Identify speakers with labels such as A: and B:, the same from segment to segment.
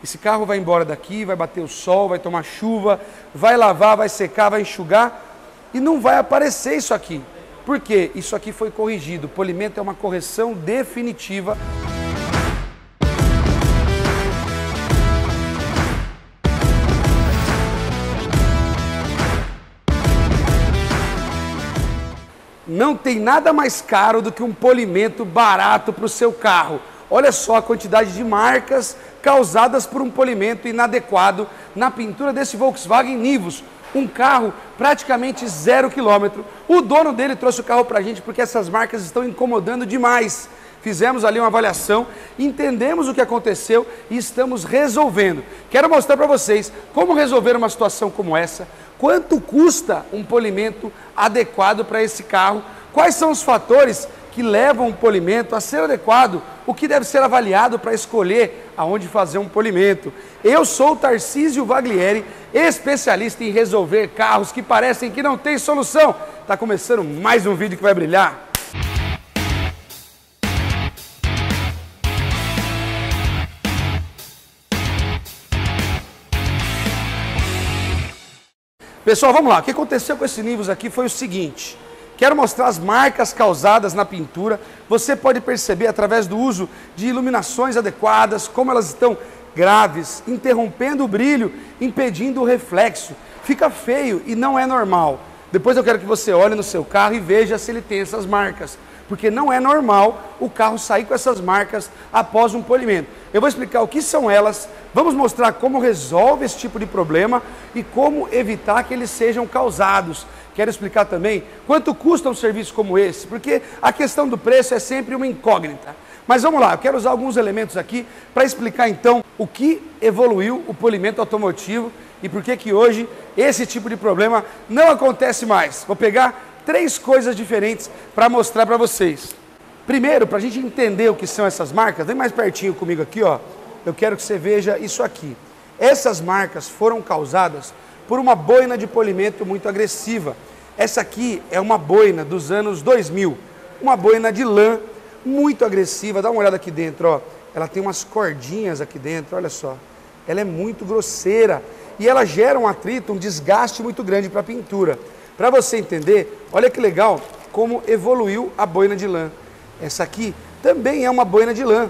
A: Esse carro vai embora daqui, vai bater o sol, vai tomar chuva, vai lavar, vai secar, vai enxugar e não vai aparecer isso aqui. Por quê? Isso aqui foi corrigido. O polimento é uma correção definitiva. Não tem nada mais caro do que um polimento barato para o seu carro. Olha só a quantidade de marcas causadas por um polimento inadequado na pintura desse Volkswagen Nivus. Um carro praticamente 0 km. O dono dele trouxe o carro para a gente porque essas marcas estão incomodando demais. Fizemos ali uma avaliação, entendemos o que aconteceu e estamos resolvendo. Quero mostrar para vocês como resolver uma situação como essa, quanto custa um polimento adequado para esse carro, quais são os fatores que levam um polimento a ser adequado, o que deve ser avaliado para escolher aonde fazer um polimento. Eu sou o Tarcísio Vaglieri, especialista em resolver carros que parecem que não tem solução. Está começando mais um vídeo que vai brilhar. Pessoal, vamos lá. O que aconteceu com esse Nivus aqui foi o seguinte. Quero mostrar as marcas causadas na pintura. Você pode perceber através do uso de iluminações adequadas, como elas estão graves, interrompendo o brilho, impedindo o reflexo. Fica feio e não é normal. Depois eu quero que você olhe no seu carro e veja se ele tem essas marcas. Porque não é normal o carro sair com essas marcas após um polimento. Eu vou explicar o que são elas, vamos mostrar como resolve esse tipo de problema e como evitar que eles sejam causados. Quero explicar também quanto custa um serviço como esse, porque a questão do preço é sempre uma incógnita. Mas vamos lá, eu quero usar alguns elementos aqui para explicar então o que evoluiu o polimento automotivo e por que hoje esse tipo de problema não acontece mais. Vou pegar 3 coisas diferentes para mostrar para vocês. Primeiro, para a gente entender o que são essas marcas, vem mais pertinho comigo aqui, ó. Eu quero que você veja isso aqui. Essas marcas foram causadas por uma boina de polimento muito agressiva. Essa aqui é uma boina dos anos 2000, uma boina de lã muito agressiva. Dá uma olhada aqui dentro, ó. Ela tem umas cordinhas aqui dentro, olha só. Ela é muito grosseira e ela gera um atrito, um desgaste muito grande para a pintura. Para você entender, olha que legal como evoluiu a boina de lã. Essa aqui também é uma boina de lã.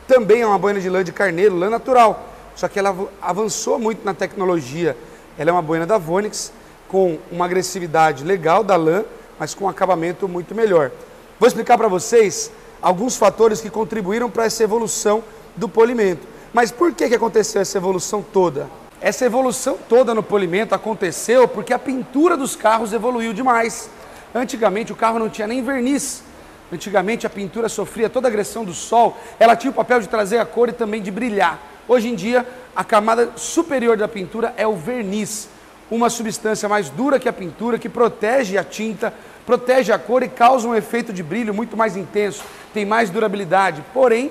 A: Também é uma boina de lã de carneiro, lã natural. Só que ela avançou muito na tecnologia. Ela é uma boina da Vonix, com uma agressividade legal da lã, mas com um acabamento muito melhor. Vou explicar para vocês alguns fatores que contribuíram para essa evolução do polimento. Mas por que aconteceu essa evolução toda? Essa evolução toda no polimento aconteceu porque a pintura dos carros evoluiu demais. Antigamente o carro não tinha nem verniz. Antigamente a pintura sofria toda a agressão do sol, ela tinha o papel de trazer a cor e também de brilhar. Hoje em dia, a camada superior da pintura é o verniz, uma substância mais dura que a pintura, que protege a tinta, protege a cor e causa um efeito de brilho muito mais intenso, tem mais durabilidade. Porém,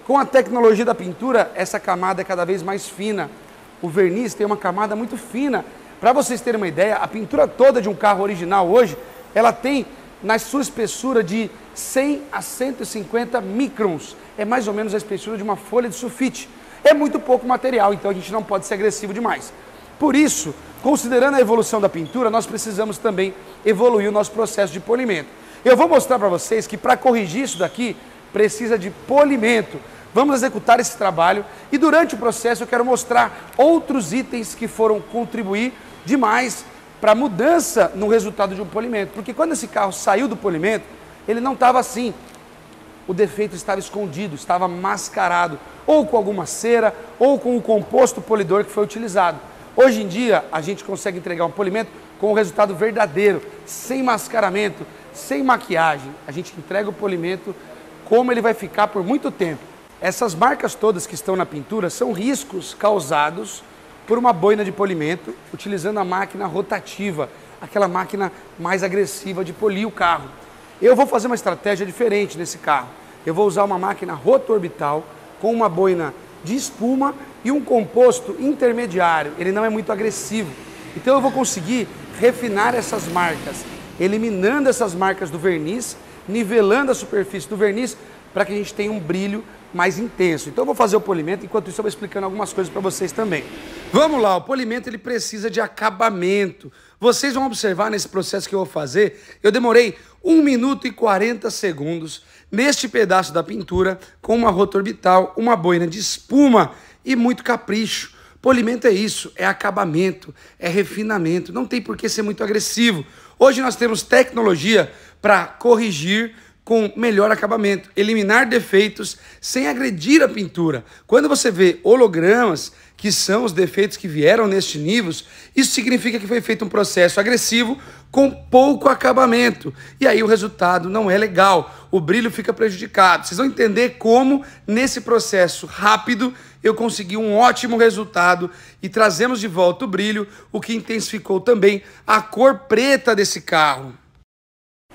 A: com a tecnologia da pintura, essa camada é cada vez mais fina. O verniz tem uma camada muito fina. Para vocês terem uma ideia, a pintura toda de um carro original hoje, ela tem na sua espessura de 100 a 150 microns. É mais ou menos a espessura de uma folha de sulfite. É muito pouco material, então a gente não pode ser agressivo demais. Por isso, considerando a evolução da pintura, nós precisamos também evoluir o nosso processo de polimento. Eu vou mostrar para vocês que para corrigir isso daqui, precisa de polimento. Vamos executar esse trabalho e durante o processo eu quero mostrar outros itens que foram contribuir demais para a mudança no resultado de um polimento. Porque quando esse carro saiu do polimento, ele não estava assim. O defeito estava escondido, estava mascarado, ou com alguma cera, ou com o composto polidor que foi utilizado. Hoje em dia, a gente consegue entregar um polimento com o resultado verdadeiro, sem mascaramento, sem maquiagem. A gente entrega o polimento como ele vai ficar por muito tempo. Essas marcas todas que estão na pintura são riscos causados por uma boina de polimento, utilizando a máquina rotativa, aquela máquina mais agressiva de polir o carro. Eu vou fazer uma estratégia diferente nesse carro. Eu vou usar uma máquina rotorbital com uma boina de espuma e um composto intermediário. Ele não é muito agressivo. Então eu vou conseguir refinar essas marcas, eliminando essas marcas do verniz, nivelando a superfície do verniz para que a gente tenha um brilho mais intenso. Então eu vou fazer o polimento, enquanto isso eu vou explicando algumas coisas para vocês também. Vamos lá, o polimento ele precisa de acabamento. Vocês vão observar nesse processo que eu vou fazer, eu demorei 1 minuto e 40 segundos neste pedaço da pintura com uma rota orbital, uma boina de espuma e muito capricho. Polimento é isso, é acabamento, é refinamento, não tem por que ser muito agressivo. Hoje nós temos tecnologia para corrigir com melhor acabamento, eliminar defeitos sem agredir a pintura. Quando você vê hologramas, que são os defeitos que vieram neste Nivus, isso significa que foi feito um processo agressivo com pouco acabamento. E aí o resultado não é legal, o brilho fica prejudicado. Vocês vão entender como, nesse processo rápido, eu consegui um ótimo resultado e trazemos de volta o brilho, o que intensificou também a cor preta desse carro.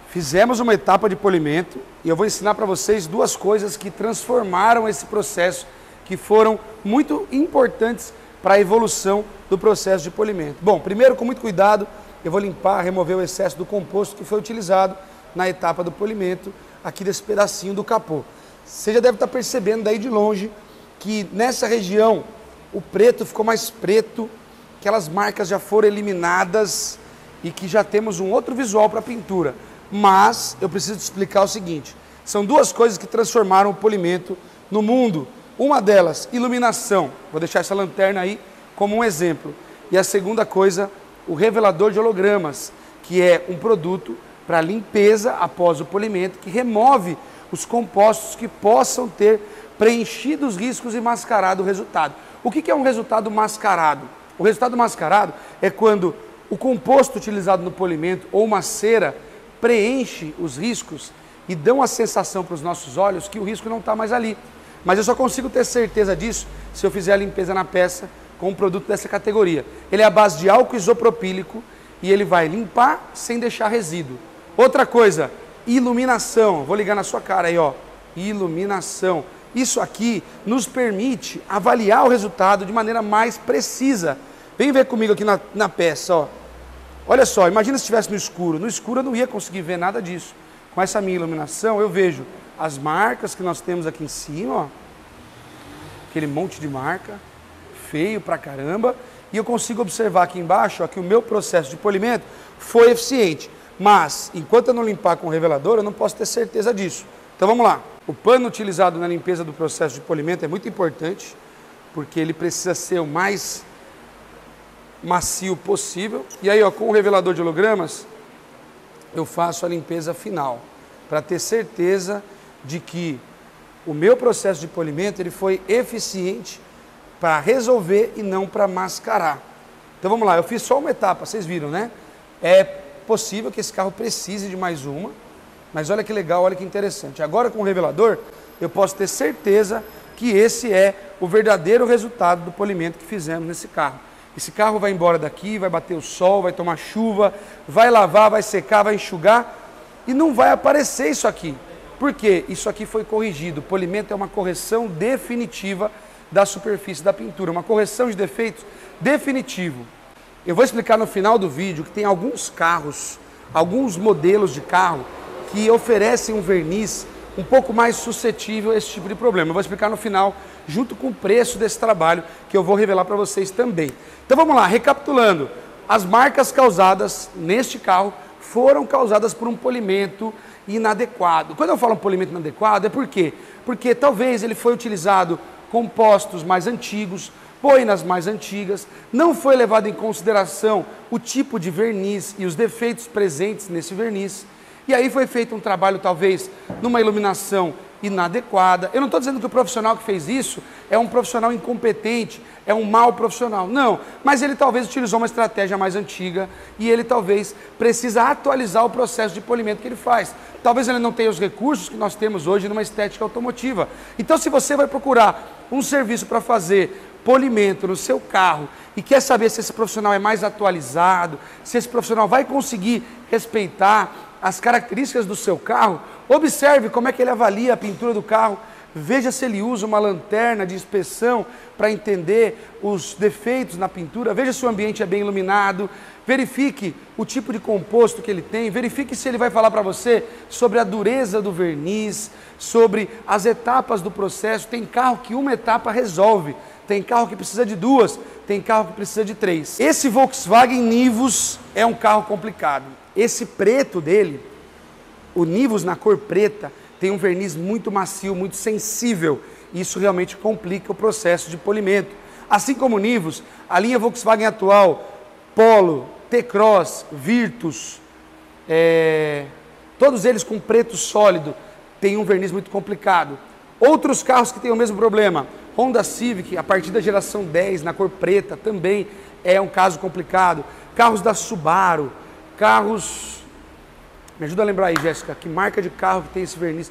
A: Fizemos uma etapa de polimento e eu vou ensinar para vocês duas coisas que transformaram esse processo, que foram muito importantes para a evolução do processo de polimento. Bom, primeiro, com muito cuidado, eu vou limpar, remover o excesso do composto que foi utilizado na etapa do polimento, aqui desse pedacinho do capô. Você já deve estar percebendo daí de longe que nessa região o preto ficou mais preto, aquelas marcas já foram eliminadas e que já temos um outro visual para a pintura. Mas eu preciso te explicar o seguinte, são duas coisas que transformaram o polimento no mundo. Uma delas, iluminação, vou deixar essa lanterna aí como um exemplo. E a segunda coisa, o revelador de hologramas, que é um produto para limpeza após o polimento, que remove os compostos que possam ter preenchido os riscos e mascarado o resultado. O que é um resultado mascarado? O resultado mascarado é quando o composto utilizado no polimento ou uma cera preenche os riscos e dão a sensação para os nossos olhos que o risco não está mais ali. Mas eu só consigo ter certeza disso se eu fizer a limpeza na peça com um produto dessa categoria. Ele é à base de álcool isopropílico e ele vai limpar sem deixar resíduo. Outra coisa, iluminação. Vou ligar na sua cara aí, ó. Iluminação. Isso aqui nos permite avaliar o resultado de maneira mais precisa. Vem ver comigo aqui na peça, ó. Olha só, imagina se estivesse no escuro. No escuro eu não ia conseguir ver nada disso. Com essa minha iluminação eu vejo as marcas que nós temos aqui em cima, ó. Aquele monte de marca, feio pra caramba. E eu consigo observar aqui embaixo, ó, que o meu processo de polimento foi eficiente. Mas, enquanto eu não limpar com o revelador, eu não posso ter certeza disso. Então vamos lá. O pano utilizado na limpeza do processo de polimento é muito importante, porque ele precisa ser o mais macio possível. E aí, ó, com o revelador de hologramas, eu faço a limpeza final, para ter certeza de que o meu processo de polimento ele foi eficiente para resolver e não para mascarar. Então vamos lá, eu fiz só uma etapa, vocês viram, né? É possível que esse carro precise de mais uma, mas olha que legal, olha que interessante. Agora com o revelador, eu posso ter certeza que esse é o verdadeiro resultado do polimento que fizemos nesse carro. Esse carro vai embora daqui, vai bater o sol, vai tomar chuva, vai lavar, vai secar, vai enxugar e não vai aparecer isso aqui. Por quê? Isso aqui foi corrigido. O polimento é uma correção definitiva da superfície da pintura, uma correção de defeitos definitivo. Eu vou explicar no final do vídeo que tem alguns carros, alguns modelos de carro que oferecem um verniz um pouco mais suscetível a esse tipo de problema. Eu vou explicar no final, junto com o preço desse trabalho, que eu vou revelar para vocês também. Então vamos lá, recapitulando. As marcas causadas neste carro foram causadas por um polimento inadequado. Quando eu falo um polimento inadequado, é por quê? Porque talvez ele foi utilizado compostos mais antigos, boinas mais antigas, não foi levado em consideração o tipo de verniz e os defeitos presentes nesse verniz. E aí foi feito um trabalho, talvez, numa iluminação inadequada. Eu não estou dizendo que o profissional que fez isso é um profissional incompetente, é um mau profissional. Não, mas ele talvez utilizou uma estratégia mais antiga e ele talvez precisa atualizar o processo de polimento que ele faz. Talvez ele não tenha os recursos que nós temos hoje numa estética automotiva. Então, se você vai procurar um serviço para fazer polimento no seu carro e quer saber se esse profissional é mais atualizado, se esse profissional vai conseguir respeitar as características do seu carro, observe como é que ele avalia a pintura do carro, veja se ele usa uma lanterna de inspeção para entender os defeitos na pintura, veja se o ambiente é bem iluminado, verifique o tipo de composto que ele tem, verifique se ele vai falar para você sobre a dureza do verniz, sobre as etapas do processo. Tem carro que uma etapa resolve, tem carro que precisa de duas, tem carro que precisa de três. Esse Volkswagen Nivus é um carro complicado. Esse preto dele, o Nivus na cor preta, tem um verniz muito macio, muito sensível. Isso realmente complica o processo de polimento. Assim como o Nivus, a linha Volkswagen atual, Polo, T-Cross, Virtus, todos eles com preto sólido, têm um verniz muito complicado. Outros carros que têm o mesmo problema, Honda Civic, a partir da geração 10, na cor preta, também é um caso complicado. Carros da Subaru, carros... Me ajuda a lembrar aí, Jéssica, que marca de carro que tem esse verniz?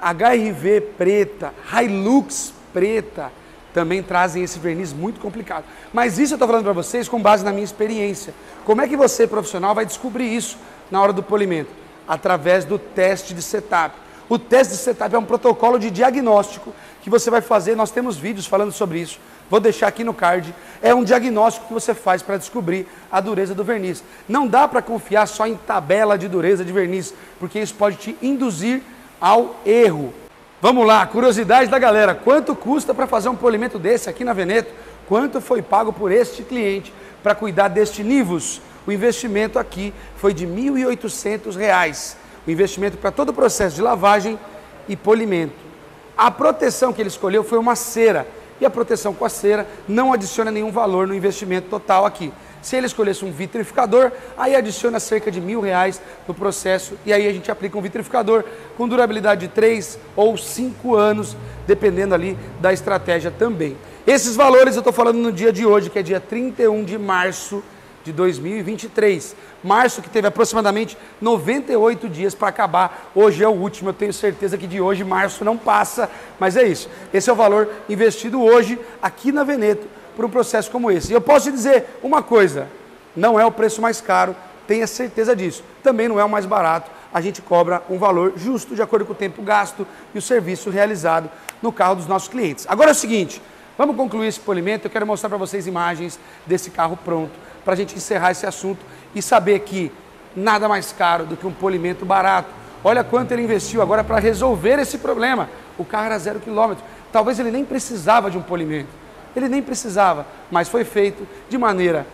A: HRV preta, Hilux preta, também trazem esse verniz muito complicado. Mas isso eu estou falando para vocês com base na minha experiência. Como é que você, profissional, vai descobrir isso na hora do polimento? Através do teste de setup. O teste de setup é um protocolo de diagnóstico que você vai fazer, nós temos vídeos falando sobre isso, vou deixar aqui no card. É um diagnóstico que você faz para descobrir a dureza do verniz. Não dá para confiar só em tabela de dureza de verniz, porque isso pode te induzir ao erro. Vamos lá, curiosidade da galera, quanto custa para fazer um polimento desse aqui na Veneto? Quanto foi pago por este cliente para cuidar deste Nivus? O investimento aqui foi de R$ 1.800. O investimento para todo o processo de lavagem e polimento. A proteção que ele escolheu foi uma cera, e a proteção com a cera não adiciona nenhum valor no investimento total aqui. Se ele escolhesse um vitrificador, aí adiciona cerca de R$ 1.000 no processo, e aí a gente aplica um vitrificador com durabilidade de 3 ou 5 anos, dependendo ali da estratégia também. Esses valores eu estou falando no dia de hoje, que é dia 31 de março de 2023. Março que teve aproximadamente 98 dias para acabar. Hoje é o último, eu tenho certeza que de hoje março não passa, mas é isso. Esse é o valor investido hoje aqui na Veneto por um processo como esse. E eu posso te dizer uma coisa, não é o preço mais caro, tenha certeza disso. Também não é o mais barato, a gente cobra um valor justo de acordo com o tempo gasto e o serviço realizado no carro dos nossos clientes. Agora é o seguinte, vamos concluir esse polimento, eu quero mostrar para vocês imagens desse carro pronto, para a gente encerrar esse assunto e saber que nada mais caro do que um polimento barato. Olha quanto ele investiu agora para resolver esse problema. O carro era 0 km, talvez ele nem precisava de um polimento, ele nem precisava, mas foi feito de maneira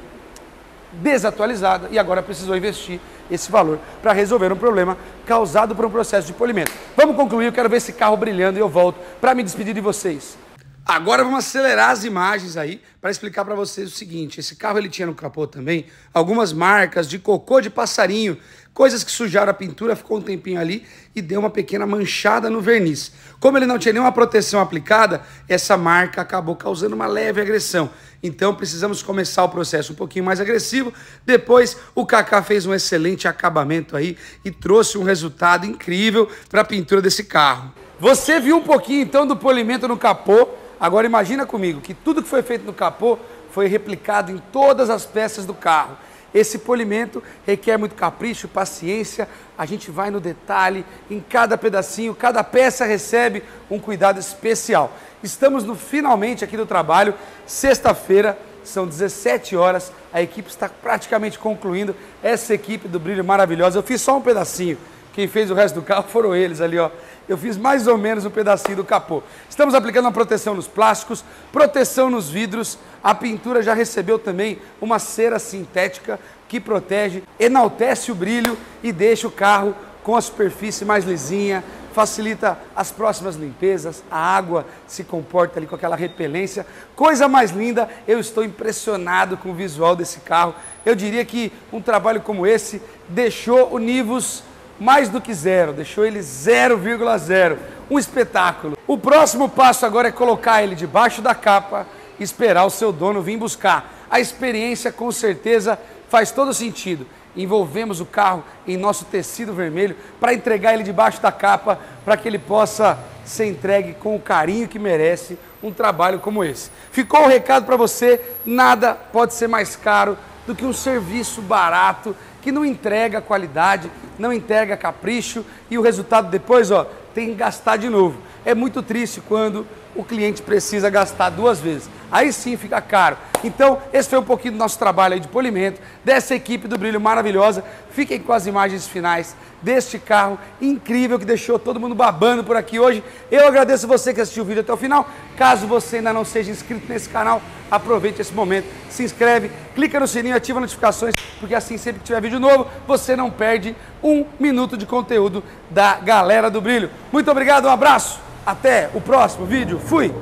A: desatualizada e agora precisou investir esse valor para resolver um problema causado por um processo de polimento. Vamos concluir, eu quero ver esse carro brilhando e eu volto para me despedir de vocês. Agora vamos acelerar as imagens aí para explicar para vocês o seguinte, esse carro ele tinha no capô também algumas marcas de cocô de passarinho, coisas que sujaram a pintura, ficou um tempinho ali e deu uma pequena manchada no verniz. Como ele não tinha nenhuma proteção aplicada, essa marca acabou causando uma leve agressão. Então precisamos começar o processo um pouquinho mais agressivo. Depois o Kaká fez um excelente acabamento aí e trouxe um resultado incrível para a pintura desse carro. Você viu um pouquinho então do polimento no capô. Agora imagina comigo que tudo que foi feito no capô foi replicado em todas as peças do carro. Esse polimento requer muito capricho, paciência, a gente vai no detalhe, em cada pedacinho, cada peça recebe um cuidado especial. Estamos no finalmente aqui do trabalho, sexta-feira, são 17 horas, a equipe está praticamente concluindo, essa equipe do Brilho maravilhosa, eu fiz só um pedacinho, quem fez o resto do carro foram eles ali, ó. Eu fiz mais ou menos um pedacinho do capô. Estamos aplicando uma proteção nos plásticos, proteção nos vidros. A pintura já recebeu também uma cera sintética que protege, enaltece o brilho e deixa o carro com a superfície mais lisinha, facilita as próximas limpezas, a água se comporta ali com aquela repelência. Coisa mais linda, eu estou impressionado com o visual desse carro. Eu diria que um trabalho como esse deixou o Nivus mais do que zero, deixou ele 0,0, um espetáculo. O próximo passo agora é colocar ele debaixo da capa e esperar o seu dono vir buscar. A experiência com certeza faz todo sentido. Envolvemos o carro em nosso tecido vermelho para entregar ele debaixo da capa, para que ele possa ser entregue com o carinho que merece um trabalho como esse. Ficou o recado para você, nada pode ser mais caro do que um serviço barato, que não entrega qualidade, não entrega capricho e o resultado depois, ó, tem que gastar de novo. É muito triste quando o cliente precisa gastar 2 vezes. Aí sim fica caro. Então, esse foi um pouquinho do nosso trabalho aí de polimento, dessa equipe do Brilho maravilhosa. Fiquem com as imagens finais deste carro incrível que deixou todo mundo babando por aqui hoje. Eu agradeço você que assistiu o vídeo até o final. Caso você ainda não seja inscrito nesse canal, aproveite esse momento, se inscreve, clica no sininho, ativa as notificações, porque assim sempre que tiver vídeo novo, você não perde 1 minuto de conteúdo da galera do Brilho. Muito obrigado, um abraço, até o próximo vídeo, fui!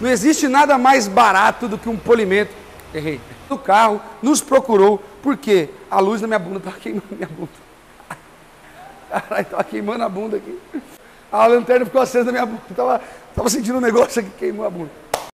A: Não existe nada mais barato do que um polimento. Errei. O carro nos procurou porque a luz na minha bunda estava queimando minha bunda. Caralho, estava queimando a bunda aqui. A lanterna ficou acesa na minha bunda. Tava sentindo um negócio aqui que queimou a bunda.